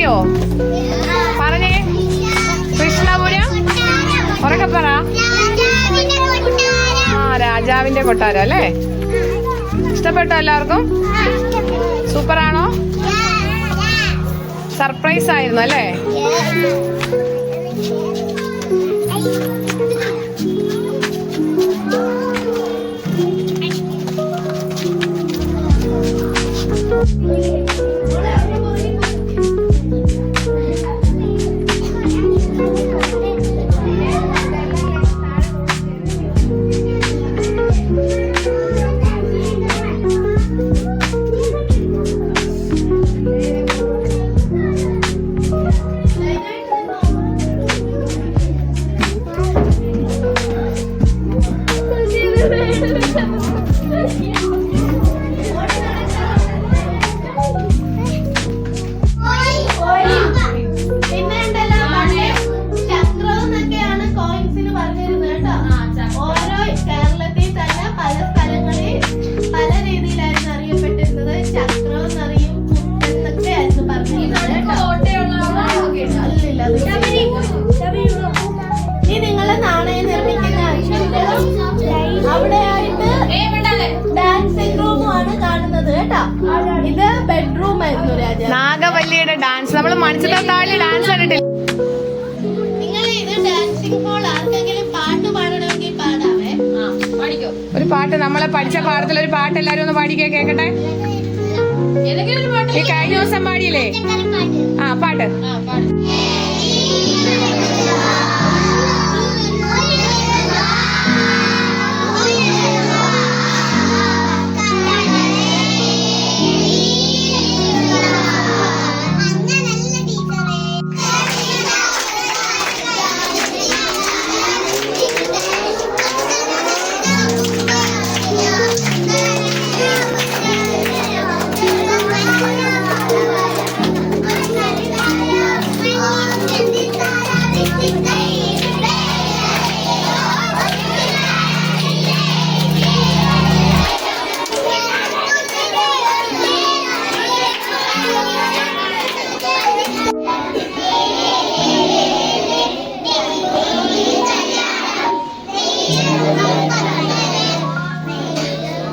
അറിയോ? പറഞ്ഞേ. കൃഷ്ണപുരം ഉറക്കെ പറ. രാജാവിന്റെ കൊട്ടാരം അല്ലേ? ഇഷ്ടപ്പെട്ടോ എല്ലാവർക്കും? സൂപ്പറാണോ? സർപ്രൈസ് ആയിരുന്നു അല്ലേ? ഇത് ബെഡ്റൂം ആയിരുന്നു രാജാ. നാഗവല്ലിയുടെ ഡാൻസ് നമ്മൾ മണിച്ചിത്രത്താഴി ഡാൻസ് കണ്ടിട്ടില്ല. നിങ്ങൾ ഇത് ഡാൻസിംഗ് ഹോൾ ആർക്കെങ്കിലും പാട്ട് പാടണമെങ്കിൽ പാടാവേ. ഒരു പാട്ട് നമ്മളെ പഠിച്ച പാഠത്തിൽ ഒരു പാട്ട് എല്ലാരും ഒന്ന് പാടിക്കേ കേക്കട്ടെ. ഈ കഴിഞ്ഞ ദിവസം പാടിയില്ലേ? പാട്ട്.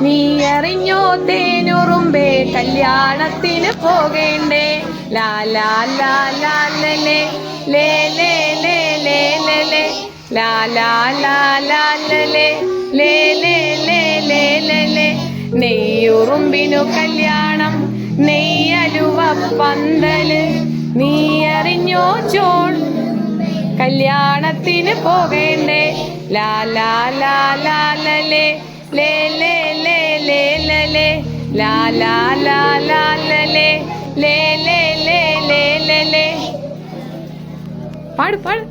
നീ അറിഞ്ഞോ തേനുറുമ്പേ കല്യാണത്തിന് പോകേണ്ടേ? ലാ ലാ ലാ ലാ ലേ ലേ ലേ ലേ ലേ ലേ ലാ ലാ ലാ ലാ ലേ ലേ ലേ ലേ ലേ. നെയ്യുറുമ്പിനു കല്യാണം നെയ്യലുവ പന്തല്. നീ അറിഞ്ഞോ ചോൺ കല്യാണത്തിന് പോകേണ്ടേ? ലാ ലാ ലാ ലാ ലേ ലേ ലേ ലേ ലേ ലേ ലാ ലാ ലാ ലാ ലേ ലേ ലേ ലേ ലേ. പാട് പാട്.